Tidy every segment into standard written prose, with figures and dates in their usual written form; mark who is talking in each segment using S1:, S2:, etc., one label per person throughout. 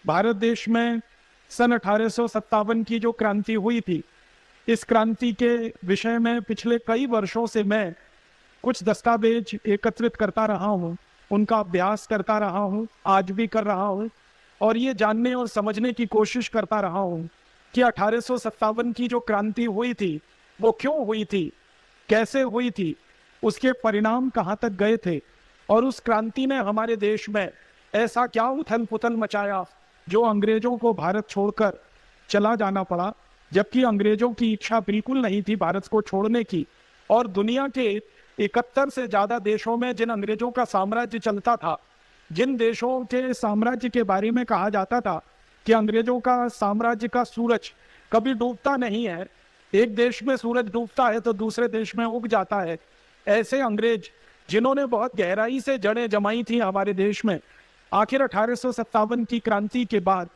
S1: भारत देश में सन 1857 की जो क्रांति हुई थी, इस क्रांति के विषय में पिछले कई वर्षों से मैं कुछ दस्तावेज एकत्रित करता रहा हूँ, उनका अभ्यास करता रहा हूँ, आज भी कर रहा हूँ और ये जानने और समझने की कोशिश करता रहा हूँ कि 1857 की जो क्रांति हुई थी वो क्यों हुई थी, कैसे हुई थी, उसके परिणाम कहाँ तक गए थे और उस क्रांति ने हमारे देश में ऐसा क्या उथल पुथल मचाया जो अंग्रेजों को भारत छोड़कर चला जाना पड़ा, जबकि अंग्रेजों की इच्छा बिल्कुल नहीं थी भारत को छोड़ने की। और दुनिया के 71 से ज्यादा देशों में जिन अंग्रेजों का साम्राज्य चलता था, जिन देशों के साम्राज्य के बारे में कहा जाता था कि अंग्रेजों का साम्राज्य का सूरज कभी डूबता नहीं है, एक देश में सूरज डूबता है तो दूसरे देश में उग जाता है, ऐसे अंग्रेज जिन्होंने बहुत गहराई से जड़ें जमाई थी हमारे देश में, आखिर 1857 की क्रांति के बाद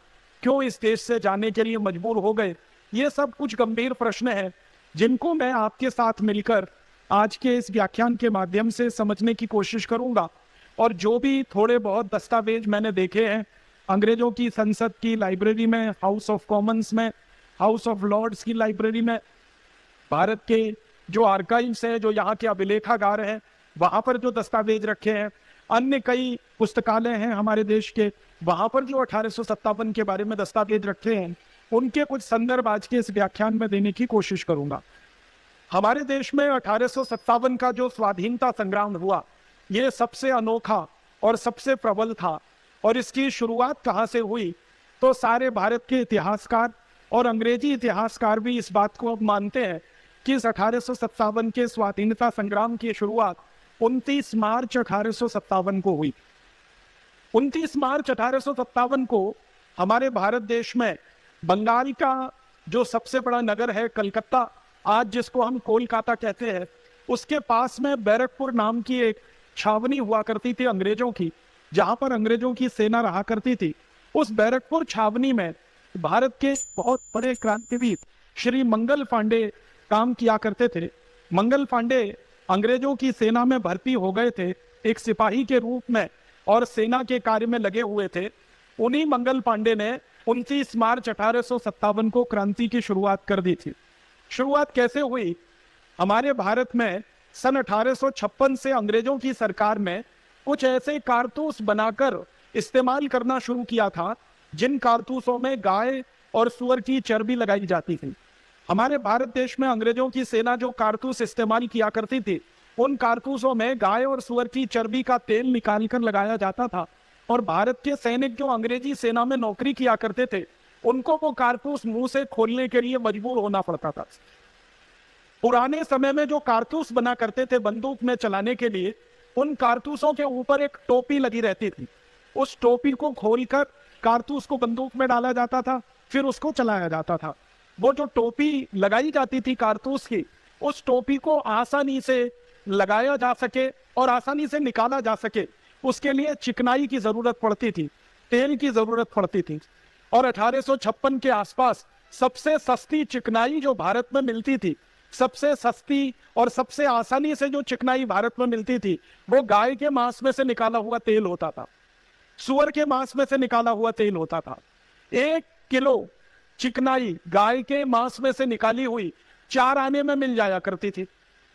S1: क्यों इस देश से जाने के लिए मजबूर हो गए? ये सब कुछ गंभीर प्रश्न हैं जिनको मैं आपके साथ मिलकर आज के इस व्याख्यान के माध्यम से समझने की कोशिश करूंगा। और जो भी थोड़े बहुत दस्तावेज मैंने देखे हैं अंग्रेजों की संसद की लाइब्रेरी में, हाउस ऑफ कॉमन्स में, हाउस ऑफ लॉर्ड्स की लाइब्रेरी में, भारत के जो आर्काइव्स हैं, जो यहाँ के अभिलेखागार हैं, वहाँ पर जो दस्तावेज रखे हैं, अन्य कई पुस्तकालय हैं हमारे देश के, वहाँ पर जो 1857 के बारे में दस्तावेज रखे हैं, उनके कुछ संदर्भ आज के इस व्याख्यान में देने की कोशिश करूंगा। हमारे देश में 1857 का जो स्वाधीनता संग्राम हुआ, ये सबसे अनोखा और सबसे प्रबल था। और इसकी शुरुआत कहाँ से हुई? तो सारे भारत के इतिहासकार और अंग्रेजी इतिहासकार भी इस बात को अब मानते हैं कि इस 1857 के स्वाधीनता संग्राम की शुरुआत 29 मार्च 1857 को हुई। 29 मार्च 1857 को हमारे भारत देश में बंगाल का जो सबसे बड़ा नगर है कलकत्ता, आज जिसको हम कोलकाता कहते हैं, उसके पास में बैरकपुर नाम की एक छावनी हुआ करती थी अंग्रेजों की, जहां पर अंग्रेजों की सेना रहा करती थी। उस बैरकपुर छावनी में भारत के बहुत बड़े क्रांतिवीर श्री मंगल पांडे काम किया करते थे। मंगल पांडे अंग्रेजों की सेना में भर्ती हो गए थे एक सिपाही के रूप में और सेना के कार्य में लगे हुए थे। उन्हीं मंगल पांडे ने 29 मार्च 1857 को क्रांति की शुरुआत कर दी थी। शुरुआत कैसे हुई? हमारे भारत में सन 1856 से अंग्रेजों की सरकार में कुछ ऐसे कारतूस बनाकर इस्तेमाल करना शुरू किया था जिन कारतूसों में गाय और सुअर की चर्बी लगाई जाती थी। हमारे भारत देश में अंग्रेजों की सेना जो कारतूस इस्तेमाल किया करती थी, उन कारतूसों में गाय और सुअर की चर्बी का तेल निकालकर लगाया जाता था। और भारत के सैनिक जो अंग्रेजी सेना में नौकरी किया करते थे, उनको वो कारतूस मुंह से खोलने के लिए मजबूर होना पड़ता था। पुराने समय में जो कारतूस बना करते थे बंदूक में चलाने के लिए, उन कारतूसों के ऊपर एक टोपी लगी रहती थी। उस टोपी को खोलकर कारतूस को बंदूक में डाला जाता था, फिर उसको चलाया जाता था। वो जो टोपी लगाई जाती थी कारतूस की, उस टोपी को आसानी से लगाया जा सके और आसानी से निकाला जा सके, उसके लिए चिकनाई की जरूरत पड़ती थी, तेल की जरूरत पड़ती थी। और 1856 के आसपास सबसे सस्ती चिकनाई जो भारत में मिलती थी, सबसे सस्ती और सबसे आसानी से जो चिकनाई भारत में मिलती थी, वो गाय के मांस में से निकाला हुआ तेल होता था, सुअर के मांस में से निकाला हुआ तेल होता था। 1 किलो चिकनाई गाय के मांस में से निकाली हुई 4 आने में मिल जाया करती थी।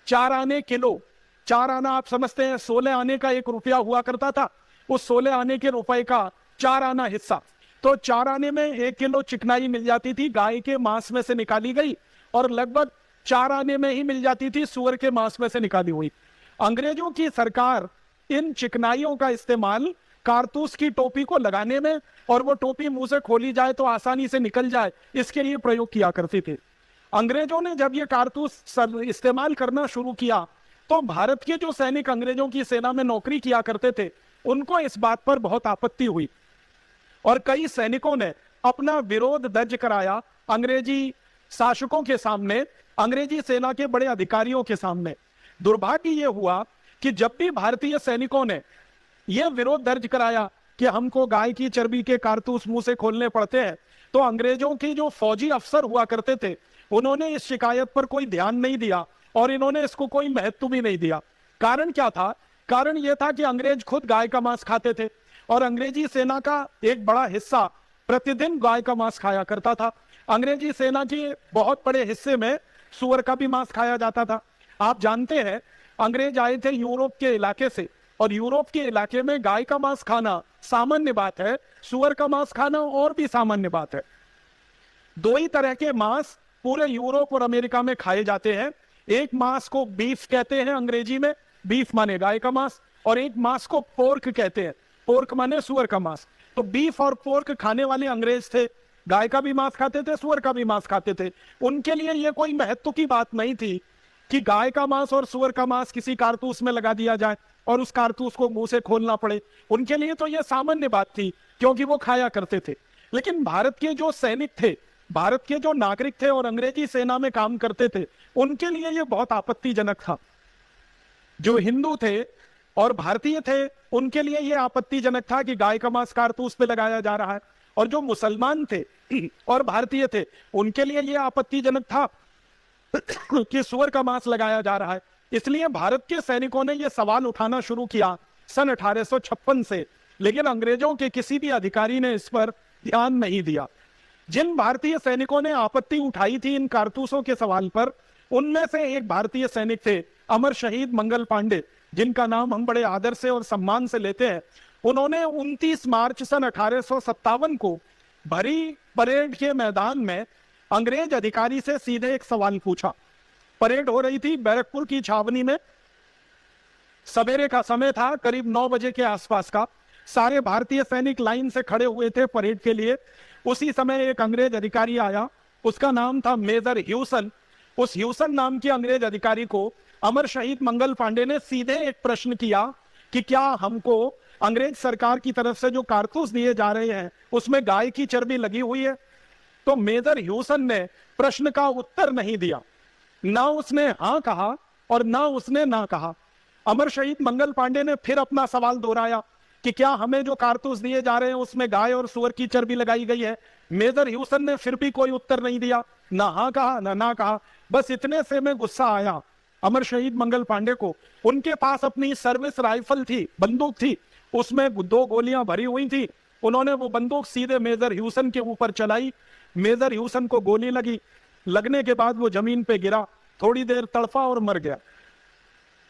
S1: 4 आने किलो, 4 आना आप समझते हैं 16 आने का 1 रुपया हुआ करता था, उस 16 आने के रुपए का 4 आना हिस्सा, तो 4 आने में 1 किलो चिकनाई मिल जाती थी गाय के मांस में से निकाली गई, और लगभग 4 आने में ही मिल जाती थी सुअर के मांस में से निकाली हुई। अंग्रेजों की सरकार इन चिकनाइयों का इस्तेमाल कारतूस की टोपी को लगाने में, और वो टोपी मुंह से खोली जाए तो आसानी से निकल जाए, इसके लिए प्रयोग किया करते थे। अंग्रेजों ने जब ये कारतूस इस्तेमाल करना शुरू किया, तो भारत के जो सैनिक अंग्रेजों की सेना में नौकरी किया करते थे, उनको इस बात पर बहुत आपत्ति हुई और कई सैनिकों ने अपना विरोध दर्ज कराया अंग्रेजी शासकों के सामने, अंग्रेजी सेना के बड़े अधिकारियों के सामने। दुर्भाग्य ये हुआ कि जब भी भारतीय सैनिकों ने यह विरोध दर्ज कराया कि हमको गाय की चर्बी के कारतूस मुंह से खोलने पड़ते हैं, तो अंग्रेजों के जो फौजी अफसर हुआ करते थे, उन्होंने इस शिकायत पर कोई ध्यान नहीं दिया और इन्होंने इसको कोई महत्व भी नहीं दिया। कारण क्या था? कारण यह था कि अंग्रेज खुद गाय का मांस खाते थे और अंग्रेजी सेना का एक बड़ा हिस्सा प्रतिदिन गाय का मांस खाया करता था। अंग्रेजी सेना के बहुत बड़े हिस्से में सुअर का भी मांस खाया जाता था। आप जानते हैं अंग्रेज आए थे यूरोप के इलाके से, और यूरोप के इलाके में गाय का मांस खाना सामान्य बात है, सुअर का मांस खाना और भी सामान्य बात है। दो ही तरह के मांस पूरे यूरोप और अमेरिका में खाए जाते हैं। एक मांस को बीफ कहते हैं अंग्रेजी में, बीफ माने गाय का मांस, और एक मांस को पोर्क कहते हैं, पोर्क माने सुअर का मांस। तो बीफ और पोर्क खाने वाले अंग्रेज थे, गाय का भी मांस खाते थे, सुअर का भी मांस खाते थे। उनके लिए यह कोई महत्व की बात नहीं थी कि गाय का मांस और सुअर का मांस किसी कारतूस में लगा दिया जाए और उस कारतूस को मुंह से खोलना पड़े। उनके लिए तो यह सामान्य बात थी, क्योंकि वो खाया करते थे। लेकिन भारत के जो सैनिक थे, भारत के जो नागरिक थे और अंग्रेजी सेना में काम करते थे, उनके लिए यह बहुत आपत्तिजनक था। जो हिंदू थे और भारतीय थे, उनके लिए यह आपत्तिजनक था कि गाय का मांस कारतूस पे लगाया जा रहा है, और जो मुसलमान थे और भारतीय थे, उनके लिए यह आपत्तिजनक था कि सुअर का मांस लगाया जा रहा है। इसलिए भारत के सैनिकों ने यह सवाल उठाना शुरू किया सन 1856 से, लेकिन अंग्रेजों के किसी भी अधिकारी ने इस पर ध्यान नहीं दिया। जिन भारतीय सैनिकों ने आपत्ति उठाई थी इन कारतूसों के सवाल पर, उनमें से एक भारतीय सैनिक थे अमर शहीद मंगल पांडे, जिनका नाम हम बड़े आदर से और सम्मान से लेते हैं। उन्होंने 29 मार्च सन 1857 को भरी परेड के मैदान में अंग्रेज अधिकारी से सीधे एक सवाल पूछा। परेड हो रही थी बैरकपुर की छावनी में, सवेरे का समय था, करीब 9 बजे के आसपास का। सारे भारतीय सैनिक लाइन से खड़े हुए थे परेड के लिए। उसी समय एक अंग्रेज अधिकारी आया, उसका नाम था मेजर ह्यूसन। उस ह्यूसन नाम के अंग्रेज अधिकारी को अमर शहीद मंगल पांडे ने सीधे एक प्रश्न किया कि क्या हमको अंग्रेज सरकार की तरफ से जो कारतूस दिए जा रहे हैं उसमें गाय की चर्बी लगी हुई है? तो मेजर ह्यूसन ने प्रश्न का उत्तर नहीं दिया, ना उसने हाँ कहा और ना उसने ना कहा। अमर शहीद मंगल पांडे ने फिर अपना सवाल दोहराया कि क्या हमें जो कारतूस दिए जा रहे हैं उसमें गाय और सुअर की चर्बी लगाई गई है? मेजर ह्यूसन ने फिर भी कोई उत्तर नहीं दिया, ना हाँ कहा ना कहा। बस इतने से में गुस्सा आया अमर शहीद मंगल पांडे को। उनके पास अपनी सर्विस राइफल थी, बंदूक थी, उसमें 2 गोलियां भरी हुई थी। उन्होंने वो बंदूक सीधे मेजर ह्यूसन के ऊपर चलाई। मेजर ह्यूसन को गोली लगी, लगने के बाद वो जमीन पे गिरा, थोड़ी देर तड़पा और मर गया।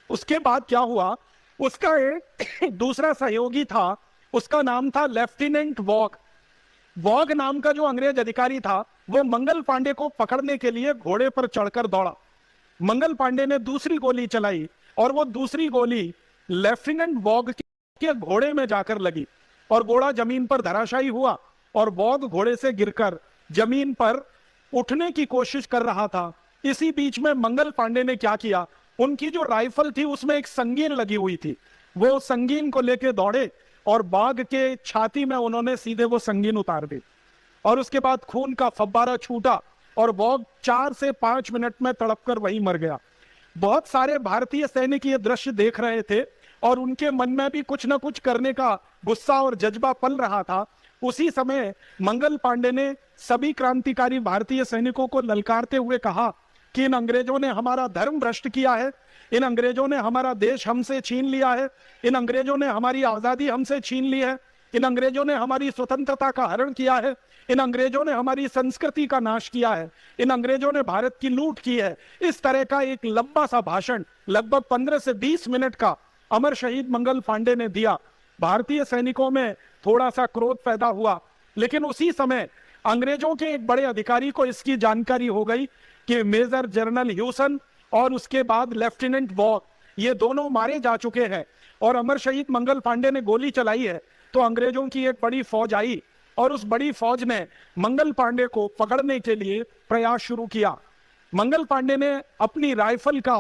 S1: उसके बाद क्या हुआ, उसका एक दूसरा सहयोगी था, उसका नाम था लेफ्टिनेंट वॉग। वॉग नाम का जो अंग्रेज अधिकारी था, वो मंगल पांडे को पकड़ने के लिए घोड़े पर चढ़कर दौड़ा। मंगल पांडे ने दूसरी गोली चलाई और वो दूसरी गोली लेफ्टिनेंट वॉग के घोड़े में जाकर लगी और घोड़ा जमीन पर धराशायी हुआ और वॉग घोड़े से गिरकर जमीन पर उठने की कोशिश कर रहा था। इसी बीच में मंगल पांडे ने क्या किया, उनकी जो राइफल थी उसमें एक संगीन लगी हुई थी, वो संगीन को लेके दौड़े और बाघ के छाती में उन्होंने सीधे वो संगीन उतार दी और उसके बाद खून का फव्वारा छूटा और बाघ 4 से 5 मिनट में तड़पकर वहीं मर गया। बहुत सारे भारतीय सैनिक ये दृश्य देख रहे थे और उनके मन में भी कुछ ना कुछ करने का गुस्सा और जज्बा पल रहा था। उसी समय मंगल पांडे ने सभी क्रांतिकारी भारतीय सैनिकों को ललकारते हुए कहा कि इन अंग्रेजों ने हमारा धर्म भ्रष्ट किया है, इन अंग्रेजों ने हमारा देश हमसे छीन लिया है, इन अंग्रेजों ने हमारी आजादी हमसे छीन ली है, इन अंग्रेजों ने हमारी स्वतंत्रता का हरण किया है, इन अंग्रेजों ने हमारी संस्कृति का नाश किया है, इन अंग्रेजों ने भारत की लूट की है। इस तरह का एक लंबा सा भाषण लगभग 15 से 20 मिनट का अमर शहीद मंगल पांडे ने दिया। भारतीय सैनिकों में थोड़ा सा क्रोध पैदा हुआ, लेकिन उसी समय अंग्रेजों के एक बड़े अधिकारी को इसकी जानकारी हो गई कि मेजर जनरल ह्यूसन और उसके बाद लेफ्टिनेंट वॉग ये दोनों मारे जा चुके हैं और अमर शहीद मंगल पांडे ने गोली चलाई है। तो अंग्रेजों की एक बड़ी फौज आई और उस बड़ी फौज ने मंगल पांडे को पकड़ने के लिए प्रयास शुरू किया। मंगल पांडे ने अपनी राइफल का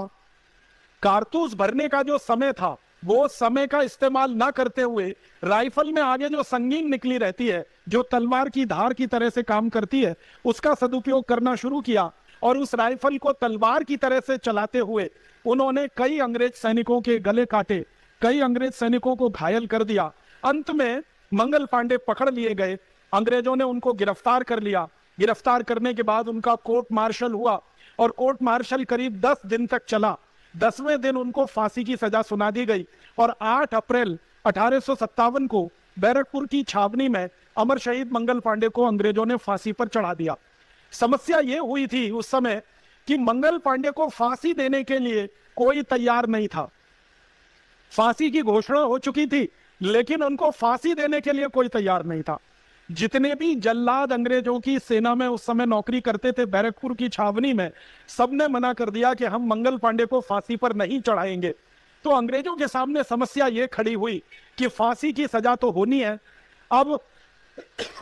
S1: कारतूस भरने का जो समय था वो समय का इस्तेमाल ना करते हुए राइफल में आगे जो संगीन निकली रहती है, जो तलवार की धार की तरह से काम करती है, उसका सदुपयोग करना शुरू किया और उस राइफल को तलवार की तरह से चलाते हुए उन्होंने कई अंग्रेज सैनिकों के गले काटे, कई अंग्रेज सैनिकों को घायल कर दिया। अंत में मंगल पांडे पकड़ लिए गए, अंग्रेजों ने उनको गिरफ्तार कर लिया। गिरफ्तार करने के बाद उनका कोर्ट मार्शल हुआ और कोर्ट मार्शल करीब 10 दिन तक चला। 10वें दिन उनको फांसी की सजा सुना दी गई और 8 अप्रैल 1857 को बैरकपुर की छावनी में अमर शहीद मंगल पांडे को अंग्रेजों ने फांसी पर चढ़ा दिया। समस्या ये हुई थी उस समय कि मंगल पांडे को फांसी देने के लिए कोई तैयार नहीं था। फांसी की घोषणा हो चुकी थी, लेकिन उनको फांसी देने के लिए कोई तैयार नहीं था। जितने भी जल्लाद अंग्रेजों की सेना में उस समय नौकरी करते थे बैरकपुर की छावनी में, सबने मना कर दिया कि हम मंगल पांडे को फांसी पर नहीं चढ़ाएंगे। तो अंग्रेजों के सामने समस्या ये खड़ी हुई कि फांसी की सजा तो होनी है, अब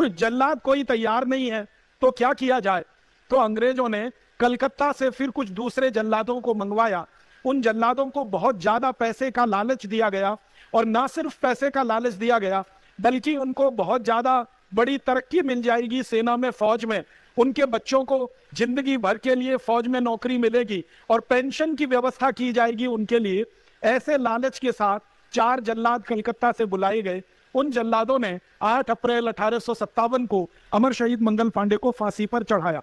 S1: जल्लाद कोई तैयार नहीं है, तो क्या किया जाए। तो अंग्रेजों ने कलकत्ता से फिर कुछ दूसरे जल्लादों को मंगवाया। उन जल्लादों को बहुत ज्यादा पैसे का लालच दिया गया, और ना सिर्फ पैसे का लालच दिया गया बल्कि उनको बहुत ज्यादा बड़ी तरक्की मिल जाएगी सेना में, फौज में। उनके बच्चों को जिंदगी भर के लिए फौज में नौकरी मिलेगी और पेंशन की व्यवस्था की जाएगी उनके लिए। ऐसे लालच के साथ 4 जल्लाद कलकत्ता से बुलाए गए। उन जल्लादों ने 8 अप्रैल 1857 को अमर शहीद मंगल पांडे को फांसी पर चढ़ाया।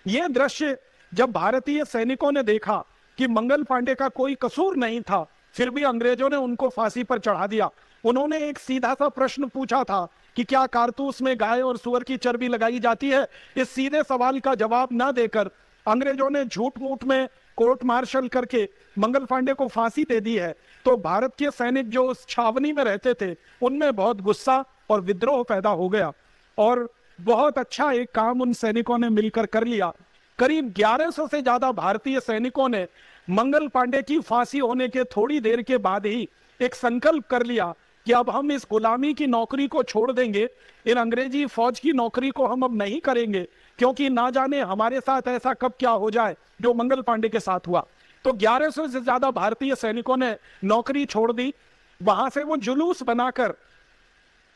S1: यह दृश्य जब भारतीय सैनिकों ने देखा कि मंगल पांडे का कोई कसूर नहीं था, फिर भी अंग्रेजों ने उनको फांसी पर चढ़ा दिया। उन्होंने एक सीधा सा प्रश्न पूछा था कि क्या कारतूस में गाय और सुअर की चर्बी लगाई जाती है। इस सीधे सवाल का जवाब ना देकर अंग्रेजों ने झूठ मूठ में कोर्ट मार्शल करके मंगल पांडे को फांसी दे दी है। तो भारत के सैनिक जो उस छावनी में रहते थे उनमें बहुत गुस्सा और विद्रोह पैदा हो गया, और बहुत अच्छा एक काम उन सैनिकों ने मिलकर कर लिया। करीब 1100 से ज्यादा भारतीय सैनिकों ने मंगल पांडे की फांसी होने के थोड़ी देर के बाद ही एक संकल्प कर लिया कि अब हम इस गुलामी की नौकरी को छोड़ देंगे, इन अंग्रेजी फौज की नौकरी को हम अब नहीं करेंगे, क्योंकि ना जाने हमारे साथ ऐसा कब क्या हो जाए जो मंगल पांडे के साथ हुआ। तो 1100 से ज्यादा भारतीय सैनिकों ने नौकरी छोड़ दी। वहां से वो जुलूस बनाकर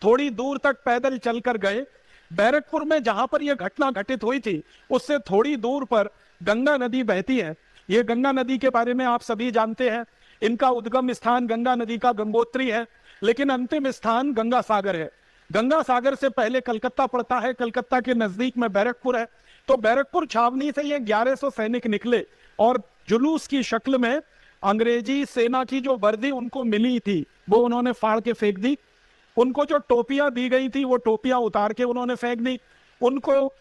S1: थोड़ी दूर तक पैदल चलकर गए। बैरकपुर में जहां पर यह घटना घटित हुई थी उससे थोड़ी दूर पर गंगा नदी बहती है। ये गंगा नदी के बारे में आप सभी जानते हैं। इनका उद्गम स्थान गंगा नदी का गंगोत्री है, लेकिन अंतिम स्थान गंगा सागर है। गंगा सागर से पहले कलकत्ता पड़ता है, कलकत्ता के नजदीक में बैरकपुर है। तो बैरकपुर छावनी से ये 1100 सैनिक निकले और जुलूस की शक्ल में अंग्रेजी सेना की जो वर्दी उनको मिली थी वो उन्होंने फाड़ के फेंक दी। उनको जो टोपियां दी गई थी वो टोपियां उतार के उन्होंने फेंक दी। उनको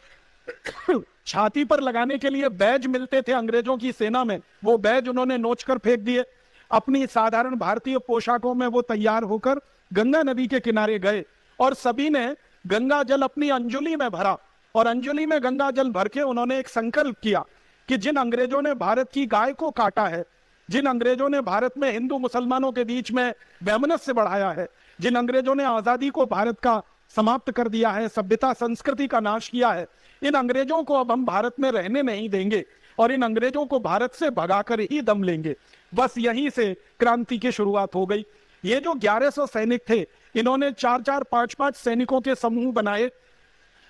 S1: छाती पर लगाने के लिए बैज मिलते थे अंग्रेजों की सेना में, वो बैज उन्होंने नोच कर फेंक दिए। अपनी साधारण भारतीय पोशाकों में वो तैयार होकर गंगा नदी के किनारे गए और सभी ने गंगा जल अपनी अंजुली में भरा, और अंजुली में गंगा जल भर के उन्होंने एक संकल्प किया कि जिन अंग्रेजों ने भारत की गाय को काटा है, जिन अंग्रेजों ने भारत में हिंदू मुसलमानों के बीच में वैमनस्य बढ़ाया है, जिन अंग्रेजों ने आजादी को भारत का समाप्त कर दिया है, सभ्यता संस्कृति का नाश किया है, इन अंग्रेजों को अब हम भारत में रहने नहीं देंगे और इन अंग्रेजों को भारत से भगाकर ही दम लेंगे। बस यहीं से क्रांति की शुरुआत हो गई। ये जो 1100 सैनिक थे, इन्होंने 4-4, 5-5 सैनिकों के समूह बनाए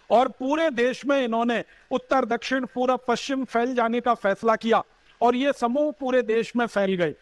S1: और पूरे देश में इन्होंने उत्तर दक्षिण पूरब पश्चिम फैल जाने का फैसला किया, और ये समूह पूरे देश में फैल गए।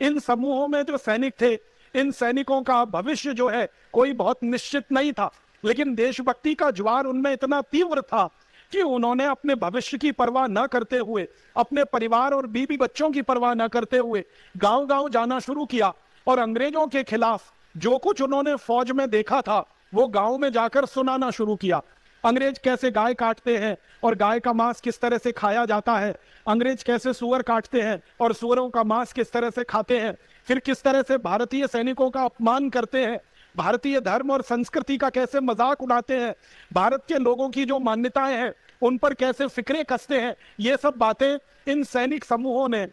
S1: इन समूहों में जो सैनिक थे, इन सैनिकों का भविष्य जो है कोई बहुत निश्चित नहीं था, लेकिन देशभक्ति का ज्वार उनमें इतना तीव्र था कि उन्होंने अपने भविष्य की परवाह न करते हुए, अपने परिवार और बीवी बच्चों की परवाह न करते हुए गांव-गांव जाना शुरू किया और अंग्रेजों के खिलाफ जो कुछ उन्होंने फौज में देखा था वो गांव में जाकर सुनाना शुरू किया। अंग्रेज कैसे गाय काटते हैं और गाय का मांस किस तरह से खाया जाता है, अंग्रेज कैसे सुअर काटते हैं और सुअरों का मांस किस तरह से खाते हैं, फिर किस तरह से भारतीय सैनिकों का अपमान करते हैं, भारतीय धर्म और संस्कृति का कैसे मजाक उड़ाते हैं, भारत के लोगों की जो मान्यताएं हैं उन पर कैसे फिक्रे कसते हैं, ये सब बातें इन सैनिक समूहों ने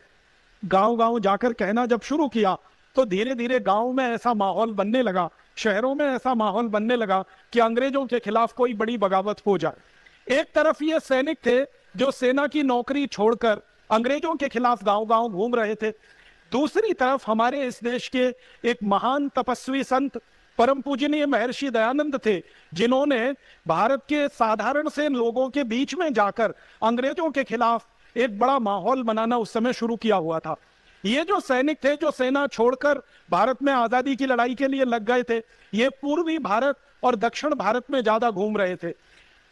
S1: गांव-गांव जाकर कहना जब शुरू किया तो धीरे धीरे गांव में ऐसा माहौल बनने लगा, शहरों में ऐसा माहौल बनने लगा कि अंग्रेजों के खिलाफ कोई बड़ी बगावत हो जाए। एक तरफ ये सैनिक थे जो सेना की नौकरी छोड़कर अंग्रेजों के खिलाफ गांव-गांव घूम रहे थे, दूसरी तरफ हमारे इस देश के एक महान तपस्वी संत परम पूजनीय महर्षि दयानंद थे, जिन्होंने भारत के साधारण से लोगों के बीच में जाकर अंग्रेजों के खिलाफ एक बड़ा माहौल बनाना उस समय शुरू किया हुआ था। ये जो सैनिक थे जो सेना छोड़कर भारत में आजादी की लड़ाई के लिए लग गए थे, ये पूर्वी भारत और दक्षिण भारत में ज्यादा घूम रहे थे।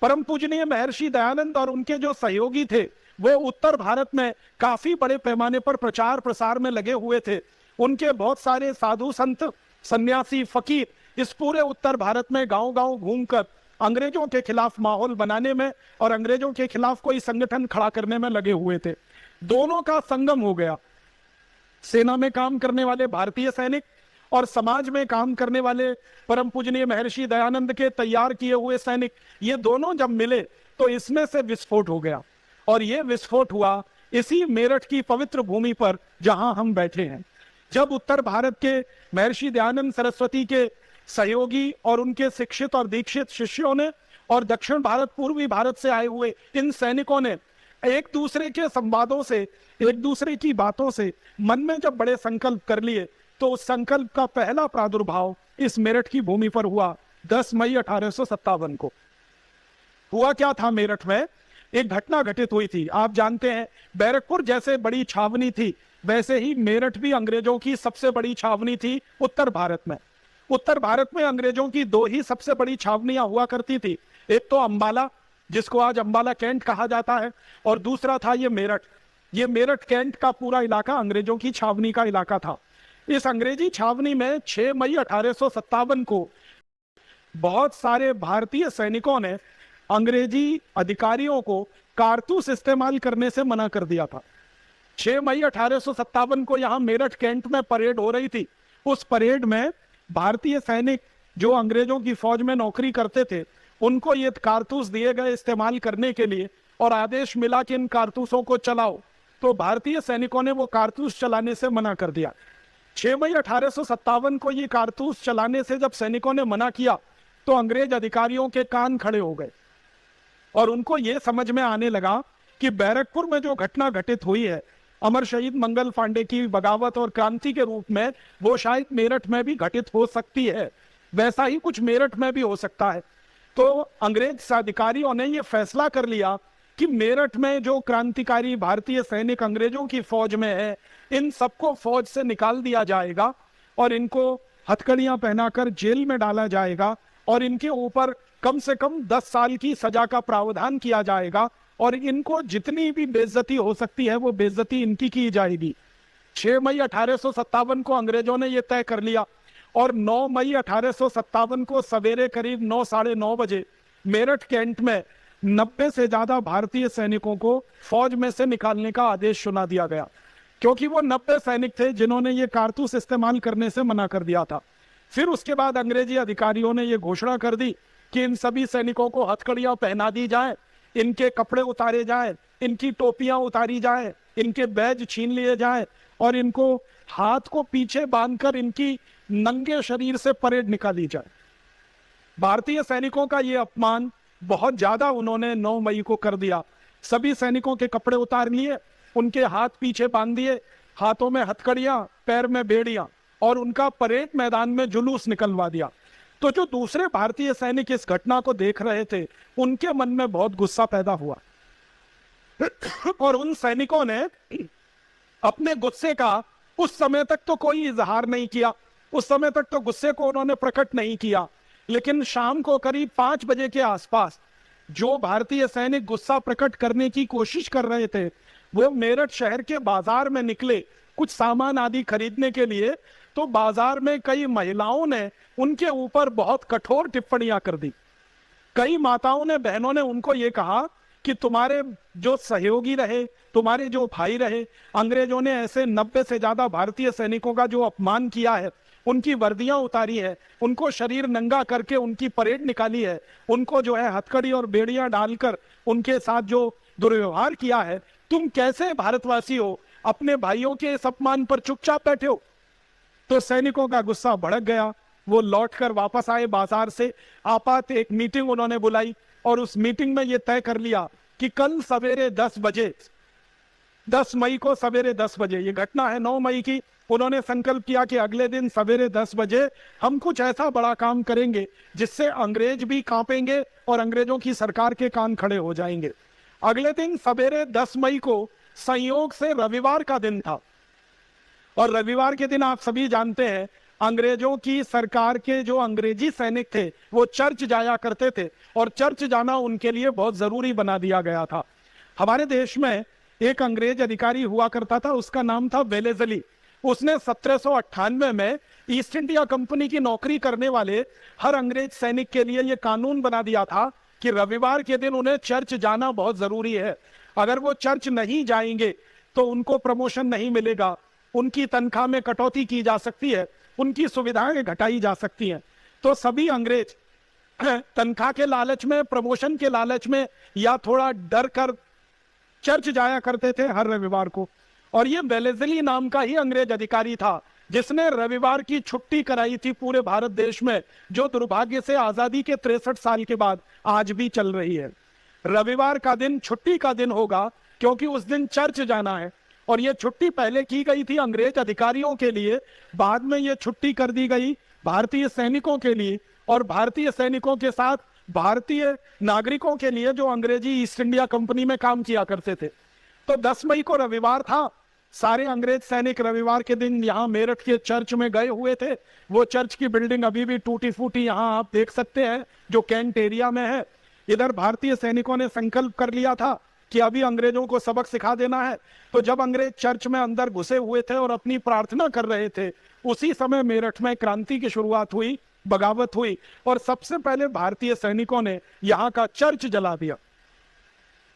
S1: परम पूजनीय महर्षि दयानंद और उनके जो सहयोगी थे वो उत्तर भारत में काफी बड़े पैमाने पर प्रचार प्रसार में लगे हुए थे। उनके बहुत सारे साधु संत, सन्यासी, फकीर इस पूरे उत्तर भारत में गांव गांव घूमकर अंग्रेजों के खिलाफ माहौल बनाने में और अंग्रेजों के खिलाफ कोई संगठन खड़ा करने में लगे हुए थे। दोनों का संगम हो गया। सेना में काम करने वाले भारतीय सैनिक और समाज में काम करने वाले परम पूजनीय महर्षि दयानंद के तैयार किए हुए सैनिक, ये दोनों जब मिले तो इसमें से विस्फोट हो गया। और ये विस्फोट हुआ इसी मेरठ की पवित्र भूमि पर जहां हम बैठे हैं। जब उत्तर भारत के महर्षि दयानंद सरस्वती के सहयोगी और उनके शिक्षित और दीक्षित शिष्यों ने और दक्षिण भारत पूर्वी भारत से आए हुए इन सैनिकों ने एक दूसरे के संवादों से, एक दूसरे की बातों से मन में जब बड़े संकल्प कर लिए, तो उस संकल्प का पहला प्रादुर्भाव इस मेरठ की भूमि पर हुआ 10 मई 1857 को। हुआ क्या था, मेरठ में एक घटना घटित हुई थी। आप जानते हैं बैरकपुर जैसे बड़ी छावनी थी, वैसे ही मेरठ भी अंग्रेजों की सबसे बड़ी छावनी थी उत्तर भारत में। उत्तर भारत में अंग्रेजों की दो ही सबसे बड़ी छावनियां हुआ करती थी, एक तो अंबाला, जिसको आज अंबाला कैंट कहा जाता है, और दूसरा था ये मेरठ। ये मेरठ कैंट का पूरा इलाका अंग्रेजों की छावनी का इलाका था। इस अंग्रेजी छावनी में 6 मई 1857 को बहुत सारे भारतीय सैनिकों ने अंग्रेजी अधिकारियों को कारतूस इस्तेमाल करने से मना कर दिया था। 6 मई 1857 को यहां मेरठ कैंट में परेड हो रही थी। उस परेड में भारतीय सैनिक जो अंग्रेजों की फौज में नौकरी करते थे, उनको ये कारतूस दिए गए इस्तेमाल करने के लिए, और आदेश मिला कि इन कारतूसों को चलाओ। तो भारतीय सैनिकों ने वो कारतूस चलाने से मना कर दिया। 6 मई 1857 को ये कारतूस चलाने से जब सैनिकों ने मना किया, तो अंग्रेज अधिकारियों के कान खड़े हो गए और उनको ये समझ में आने लगा कि बैरकपुर में जो घटना घटित हुई है, अमर शहीद मंगल पांडे की बगावत और क्रांति के रूप में, वो शायद मेरठ में भी घटित हो सकती है। वैसा ही कुछ मेरठ में भी हो सकता है। तो अंग्रेज अधिकारियों ने ये फैसला कर लिया कि मेरठ में जो क्रांतिकारी भारतीय सैनिक अंग्रेजों की फौज में है, इन सबको फौज से निकाल दिया जाएगा और इनको हथकड़ियां पहनाकर जेल में डाला जाएगा और इनके ऊपर कम से कम 10 साल की सजा का प्रावधान किया जाएगा और इनको जितनी भी बेइज्जती हो सकती है वो बेइज्जती इनकी की जाएगी। 6 मई 1857 को अंग्रेजों ने यह तय कर लिया और 9 मई 1857 को सवेरे करीब 9 साढ़े 9 बजे मेरठ कैंट में 90 से ज्यादा भारतीय सैनिकों को फौज में से निकालने का आदेश सुना दिया गया, क्योंकि वो 90 सैनिक थे जिन्होंने ये कारतूस इस्तेमाल करने से मना कर दिया था। फिर उसके बाद अंग्रेजी अधिकारियों ने ये घोषणा कर दी कि इन सभी सैनिकों को हथकड़ियां पहना दी जाए, इनके कपड़े उतारे जाए, इनकी टोपियां उतारी जाए, इनके बैज छीन लिए जाए और इनको हाथ को पीछे बांधकर इनकी नंगे शरीर से परेड निकाली जाए। भारतीय सैनिकों का ये अपमान बहुत ज्यादा उन्होंने 9 मई को कर दिया। सभी सैनिकों के कपड़े उतार लिए, उनके हाथ पीछे बांध दिए, हाथों में हथकड़ियां, पैर में बेड़ियां, और उनका परेड मैदान में जुलूस निकलवा दिया। तो जो दूसरे भारतीय सैनिक इस घटना को देख रहे थे, उनके मन में बहुत गुस्सा पैदा हुआ और उन सैनिकों ने अपने गुस्से का उस समय तक तो कोई इजहार नहीं किया, उस समय तक तो गुस्से को उन्होंने प्रकट नहीं किया। लेकिन शाम को करीब 5 बजे के आसपास जो भारतीय सैनिक गुस्सा प्रकट करने की कोशिश कर रहे थे, वो मेरठ शहर के बाजार में निकले कुछ सामान आदि खरीदने के लिए। तो बाजार में कई महिलाओं ने उनके ऊपर बहुत कठोर टिप्पणियां कर दी। कई माताओं ने, बहनों ने उनको ये कहा कि तुम्हारे जो सहयोगी रहे, तुम्हारे जो भाई रहे, अंग्रेजों ने ऐसे 90 से ज्यादा भारतीय सैनिकों का जो अपमान किया है, उनकी वर्दियां उतारी है, उनको शरीर नंगा करके उनकी परेड निकाली है, उनको जो है हथकड़ी और बेड़ियां डालकर उनके साथ जो दुर्व्यवहार किया है, तुम कैसे भारतवासी हो, अपने भाइयों के इस अपमान पर चुपचाप बैठे हो। तो सैनिकों का गुस्सा भड़क गया। वो लौटकर वापस आए बाजार से। आपात एक मीटिंग उन्होंने बुलाई और उस मीटिंग में ये तय कर लिया कि कल सवेरे 10 बजे, 10 मई को सवेरे 10 बजे, ये घटना है 9 मई की, उन्होंने संकल्प किया कि अगले दिन सवेरे 10 बजे हम कुछ ऐसा बड़ा काम करेंगे जिससे अंग्रेज भी कांपेंगे और अंग्रेजों की सरकार के कान खड़े हो जाएंगे। अगले दिन सवेरे 10 मई को संयोग से रविवार का दिन था और रविवार के दिन आप सभी जानते हैं अंग्रेजों की सरकार के जो अंग्रेजी सैनिक थे वो चर्च जाया करते थे और चर्च जाना उनके लिए बहुत जरूरी बना दिया गया था। हमारे देश में एक अंग्रेज अधिकारी हुआ करता था, उसका नाम था वेलेजली। उसने 1798 में ईस्ट इंडिया कंपनी की नौकरी करने वाले हर अंग्रेज सैनिक के लिए यह कानून बना दिया था कि रविवार के दिन उन्हें चर्च जाना बहुत जरूरी है। अगर वो चर्च नहीं जाएंगे तो उनको प्रमोशन नहीं मिलेगा, उनकी तनख्वाह में कटौती की जा सकती है, उनकी सुविधाएं घटाई जा सकती हैं। तो सभी अंग्रेज तनख्वाह के लालच में, प्रमोशन के लालच में या थोड़ा डर कर चर्च जाया करते थे हर रविवार को। और ये वेलेस्ली नाम का ही अंग्रेज अधिकारी था जिसने रविवार की छुट्टी कराई थी पूरे भारत देश में, जो दुर्भाग्य से आजादी के 63 साल के बाद आज भी चल रही है। रविवार का दिन छुट्टी का दिन होगा क्योंकि उस दिन चर्च जाना है। और ये छुट्टी पहले की गई थी अंग्रेज अधिकारियों के लिए, बाद में ये छुट्टी कर दी गई भारतीय सैनिकों के लिए, और भारतीय सैनिकों के साथ भारतीय नागरिकों के लिए जो अंग्रेजी ईस्ट इंडिया कंपनी में काम किया करते थे। तो 10 मई को रविवार था। सारे अंग्रेज सैनिक रविवार के दिन यहाँ मेरठ के चर्च में गए हुए थे। वो चर्च की बिल्डिंग अभी भी टूटी फूटी यहाँ आप देख सकते हैं, जो कैंट एरिया में है। इधर भारतीय सैनिकों ने संकल्प कर लिया था कि अभी अंग्रेजों को सबक सिखा देना है। तो जब अंग्रेज चर्च में अंदर घुसे हुए थे और अपनी प्रार्थना कर रहे थे, उसी समय मेरठ में क्रांति की शुरुआत हुई, बगावत हुई, और सबसे पहले भारतीय सैनिकों ने यहाँ का चर्च जला दिया,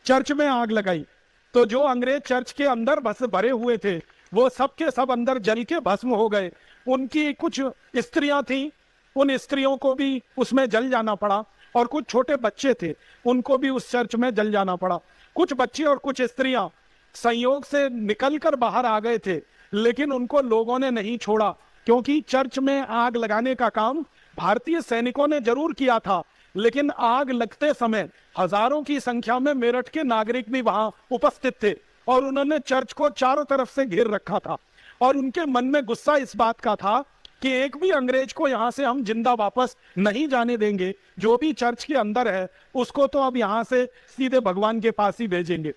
S1: चर्च में आग लगाई। तो जो अंग्रेज चर्च के अंदर बस भरे हुए थे वो सब के सब अंदर जल के भस्म हो गए। उनकी कुछ स्त्रियां थी, उन स्त्रियों को भी उसमें जल जाना पड़ा, और कुछ छोटे बच्चे थे उनको भी उस चर्च में जल जाना पड़ा। कुछ बच्चे और कुछ स्त्रियां संयोग से निकलकर बाहर आ गए थे, लेकिन उनको लोगों ने नहीं छोड़ा, क्योंकि चर्च में आग लगाने का काम भारतीय सैनिकों ने जरूर किया था, लेकिन आग लगते समय हजारों की संख्या में मेरठ के नागरिक भी वहां उपस्थित थे और उन्होंने चर्च को चारों तरफ से घेर रखा था। और उनके मन में गुस्सा इस बात का था कि एक भी अंग्रेज को यहां से हम जिंदा वापस नहीं जाने देंगे, जो भी चर्च के अंदर है उसको तो अब यहां से सीधे भगवान के पास ही भेजेंगे।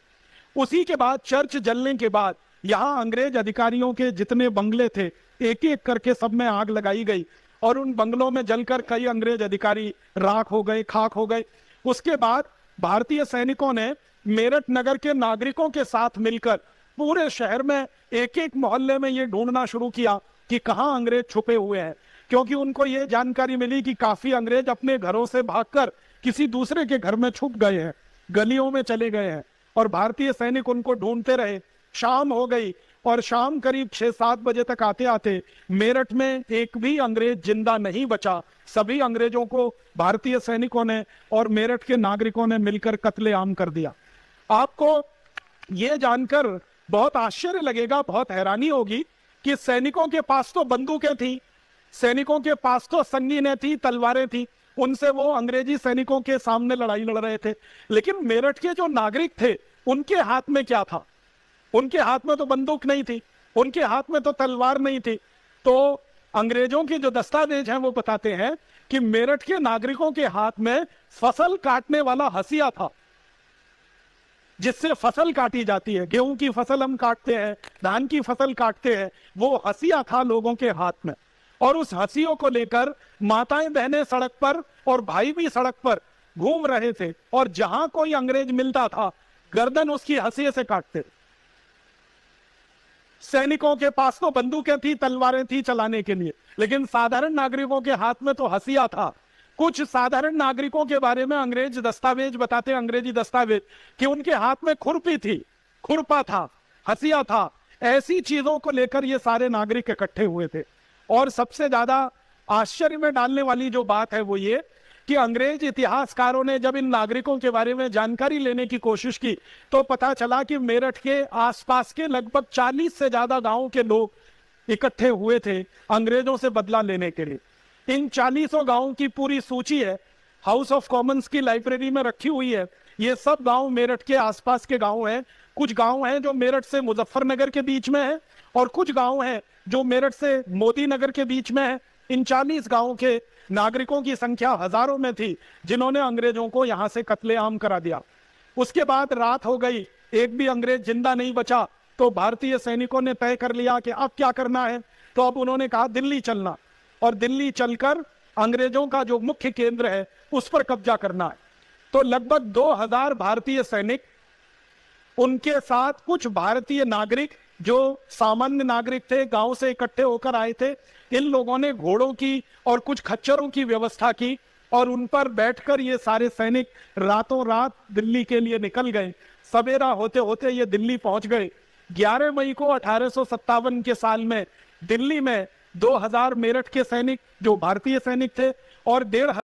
S1: उसी के बाद चर्च जलने के बाद यहाँ अंग्रेज अधिकारियों के जितने बंगले थे एक एक करके सब में आग लगाई गई, और उन बंगलों में जलकर कई अंग्रेज अधिकारी राख हो गए, खाक हो गए। उसके बाद भारतीय सैनिकों ने मेरठ नगर के नागरिकों के साथ मिलकर पूरे शहर में एक एक मोहल्ले में ये ढूंढना शुरू किया कि कहां अंग्रेज छुपे हुए हैं, क्योंकि उनको ये जानकारी मिली कि काफी अंग्रेज अपने घरों से भागकर किसी दूसरे के घर में छुप गए हैं, गलियों में चले गए हैं, और भारतीय सैनिक उनको ढूंढते रहे। शाम हो गई और शाम करीब 6-7 बजे तक आते आते मेरठ में एक भी अंग्रेज जिंदा नहीं बचा। सभी अंग्रेजों को भारतीय सैनिकों ने और मेरठ के नागरिकों ने मिलकर कत्लेआम कर दिया। आपको यह जानकर बहुत आश्चर्य लगेगा, बहुत हैरानी होगी कि सैनिकों के पास तो बंदूकें थी, सैनिकों के पास तो संगीनें थी, तलवारें थी, उनसे वो अंग्रेजी सैनिकों के सामने लड़ाई लड़ रहे थे। लेकिन मेरठ के जो नागरिक थे उनके हाथ में क्या था? उनके हाथ में तो बंदूक नहीं थी, उनके हाथ में तो तलवार नहीं थी। तो अंग्रेजों के जो दस्तावेज हैं वो बताते हैं कि मेरठ के नागरिकों के हाथ में फसल काटने वाला हंसिया था, जिससे फसल काटी जाती है। गेहूं की फसल हम काटते हैं, धान की फसल काटते हैं, वो हंसिया था लोगों के हाथ में। और उस हंसियों को लेकर माताएं बहनें सड़क पर और भाई भी सड़क पर घूम रहे थे, और जहां कोई अंग्रेज मिलता था गर्दन उसकी हंसिये से काटते थे। सैनिकों के पास तो बंदूकें थी, तलवारें थी चलाने के लिए, लेकिन साधारण नागरिकों के हाथ में तो हंसिया था। कुछ साधारण नागरिकों के बारे में अंग्रेज दस्तावेज बताते हैं, अंग्रेजी दस्तावेज, कि उनके हाथ में खुरपी थी, खुरपा था, हंसिया था। ऐसी चीजों को लेकर ये सारे नागरिक इकट्ठे हुए थे। और सबसे ज्यादा आश्चर्य में डालने वाली जो बात है वो ये कि अंग्रेज इतिहासकारों ने जब इन नागरिकों के बारे में जानकारी लेने की कोशिश की तो पता चला कि मेरठ के आसपास के लगभग 40 से ज्यादा गांवों के लोग इकट्ठे हुए थे अंग्रेजों से बदला लेने के लिए। इन 40 गांवों की पूरी सूची है, हाउस ऑफ कॉमन्स की लाइब्रेरी में रखी हुई है। ये सब गांव मेरठ के आसपास के गांव हैं। कुछ गांव हैं जो मेरठ से मुजफ्फरनगर के बीच में है, और कुछ गांव हैं जो मेरठ से मोदी नगर के बीच में है। इन 40 गांवों के नागरिकों की संख्या हजारों में थी जिन्होंने अंग्रेजों को यहां से कत्लेआम करा दिया। उसके बाद रात हो गई, एक भी अंग्रेज जिंदा नहीं बचा। तो भारतीय सैनिकों ने तय कर लिया कि अब क्या करना है। तो अब उन्होंने कहा दिल्ली चलना, और दिल्ली चलकर अंग्रेजों का जो मुख्य केंद्र है उस पर कब्जा करना है। तो लगभग 2000 भारतीय सैनिक, उनके साथ कुछ भारतीय नागरिक जो सामान्य नागरिक थे, गांव से इकट्ठे होकर आए थे, इन लोगों ने घोड़ों की और कुछ खच्चरों की व्यवस्था की और उन पर बैठकर ये सारे सैनिक रातों रात दिल्ली के लिए निकल गए। सवेरा होते होते ये दिल्ली पहुंच गए। 11 मई को 1857 के साल में दिल्ली में 2000 मेरठ के सैनिक जो भारतीय सैनिक थे और 1.5